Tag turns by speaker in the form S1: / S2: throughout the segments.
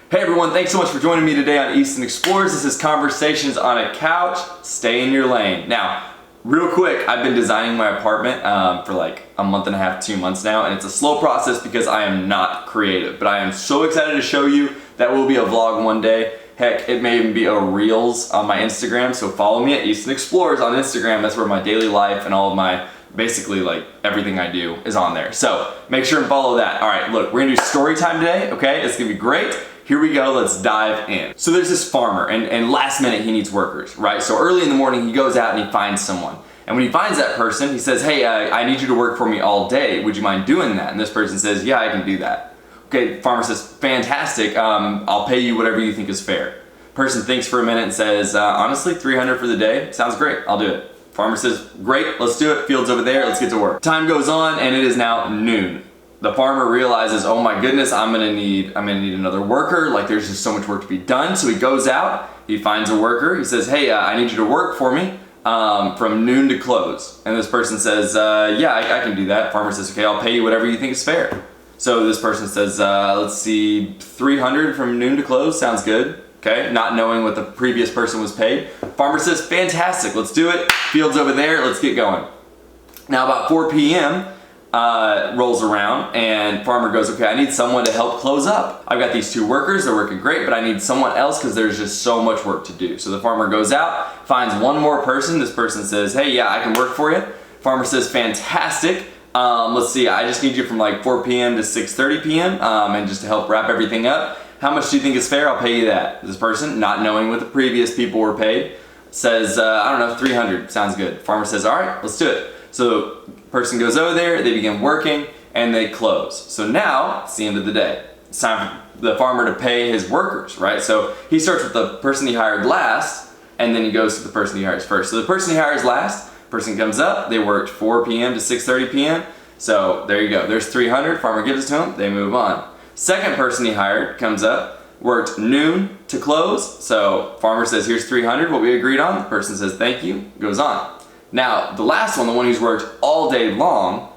S1: Hey everyone, thanks so much for joining me today on Easton Explores. This is Conversations on a Couch. Stay in your lane. Now, real quick, I've been designing my apartment for like a month and a half, 2 months now, and it's a slow process because I am not creative. But I am so excited to show you. That will be a vlog one day. Heck, it may even be a Reels on my Instagram, so follow me at Easton Explores on Instagram. That's where my daily life and all of my, basically like everything I do is on there. So make sure and follow that. All right, look, we're gonna do story time today, okay? It's gonna be great. Here we go, let's dive in. So there's this farmer, and last minute he needs workers, right? So early in the morning he goes out and he finds someone. And when he finds that person, he says, hey, I need you to work for me all day. Would you mind doing that? And this person says, yeah, I can do that. Okay, farmer says, fantastic, I'll pay you whatever you think is fair. Person thinks for a minute and says, honestly, $300 for the day, sounds great, I'll do it. Farmer says, great, let's do it, field's over there, let's get to work. Time goes on and it is now noon. The farmer realizes, oh my goodness, I'm gonna need another worker, like there's just so much work to be done. So he goes out, he finds a worker, he says, hey, I need you to work for me from noon to close. And this person says, yeah, I can do that. Farmer says, okay, I'll pay you whatever you think is fair. So this person says, let's see, $300 from noon to close, sounds good. Okay, not knowing what the previous person was paid. Farmer says, fantastic, let's do it. Field's over there, let's get going. Now about 4 p.m. Rolls around and farmer goes, okay, I need someone to help close up. I've got these 2 workers, they're working great, but I need someone else because there's just so much work to do. So the farmer goes out, finds one more person. This person says, hey, yeah, I can work for you. Farmer says, fantastic. Let's see, I just need you from like 4 p.m. to 6:30 p.m. And just to help wrap everything up. How much do you think is fair? I'll pay you that. This person, not knowing what the previous people were paid, says, I don't know, $300, sounds good. Farmer says, all right, let's do it. So person goes over there, they begin working, and they close. So now, it's the end of the day. It's time for the farmer to pay his workers, right? So he starts with the person he hired last, and then he goes to the person he hires first. So the person he hires last, person comes up, they worked 4 p.m. to 6:30 p.m. So there you go, there's $300, farmer gives it to him, they move on. Second person he hired comes up, worked noon to close. So farmer says, here's $300, what we agreed on. The person says, thank you, goes on. Now, the last one, the one who's worked all day long,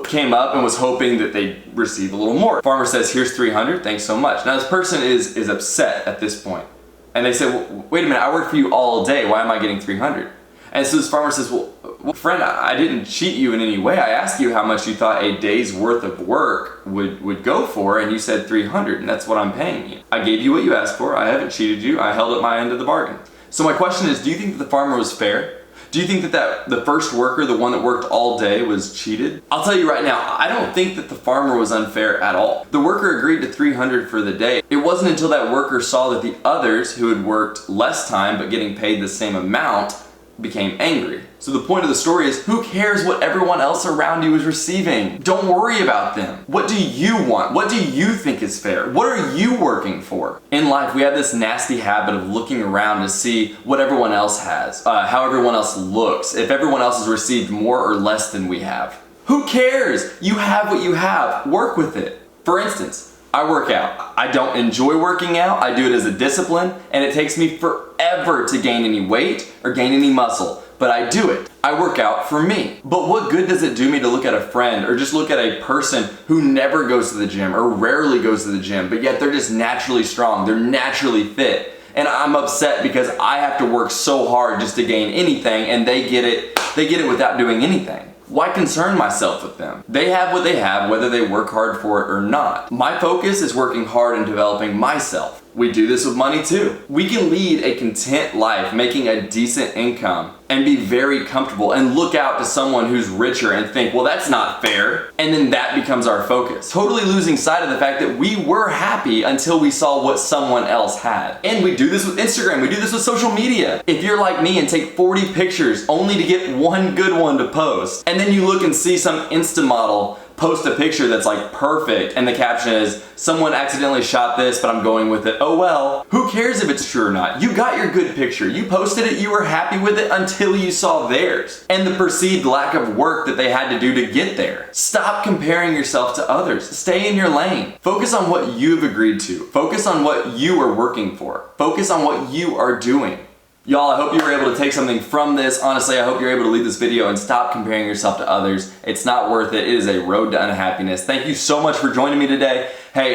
S1: came up and was hoping that they'd receive a little more. Farmer says, here's $300, thanks so much. Now this person is upset at this point. And they say, well, wait a minute, I worked for you all day, why am I getting $300? And so this farmer says, well, friend, I didn't cheat you in any way. I asked you how much you thought a day's worth of work would go for, and you said $300, and that's what I'm paying you. I gave you what you asked for. I haven't cheated you. I held up my end of the bargain. So my question is, do you think that the farmer was fair? Do you think that the first worker, the one that worked all day, was cheated? I'll tell you right now, I don't think that the farmer was unfair at all. The worker agreed to $300 for the day. It wasn't until that worker saw that the others who had worked less time but getting paid the same amount became angry. So the point of the story is, who cares what everyone else around you is receiving? Don't worry about them. What do you want? What do you think is fair? What are you working for? In life, we have this nasty habit of looking around to see what everyone else has, how everyone else looks, if everyone else has received more or less than we have. Who cares? You have what you have. Work with it. For instance, I work out. I don't enjoy working out. I do it as a discipline, and it takes me forever to gain any weight or gain any muscle, but I do it. I work out for me. But what good does it do me to look at a friend or just look at a person who never goes to the gym or rarely goes to the gym, but yet they're just naturally strong, they're naturally fit, and I'm upset because I have to work so hard just to gain anything, and they get it without doing anything. Why concern myself with them? They have what they have, whether they work hard for it or not. My focus is working hard and developing myself. We do this with money too. We can lead a content life, making a decent income, and be very comfortable and look out to someone who's richer and think, well, that's not fair. And then that becomes our focus. Totally losing sight of the fact that we were happy until we saw what someone else had. And we do this with Instagram, we do this with social media. If you're like me and take 40 pictures only to get one good one to post, and then you look and see some Insta model post a picture that's like perfect and the caption is, someone accidentally shot this but I'm going with it, oh well. Who cares if it's true or not? You got your good picture, you posted it, you were happy with it until you saw theirs and the perceived lack of work that they had to do to get there. Stop comparing yourself to others. Stay in your lane. Focus on what you've agreed to. Focus on what you are working for. Focus on what you are doing. Y'all, I hope you were able to take something from this. Honestly, I hope you're able to leave this video and stop comparing yourself to others. It's not worth it. It is a road to unhappiness. Thank you so much for joining me today. Hey,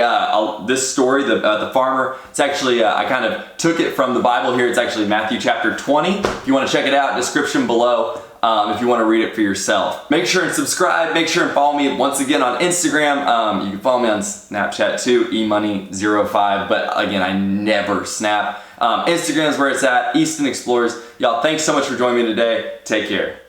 S1: this story, the farmer, it's actually, I kind of took it from the Bible here. It's actually Matthew chapter 20. If you want to check it out, description below. If you want to read it for yourself. Make sure and subscribe. Make sure and follow me once again on Instagram. You can follow me on Snapchat too, emoney05. But again, I never snap. Instagram is where it's at, Easton Explores. Y'all, thanks so much for joining me today. Take care.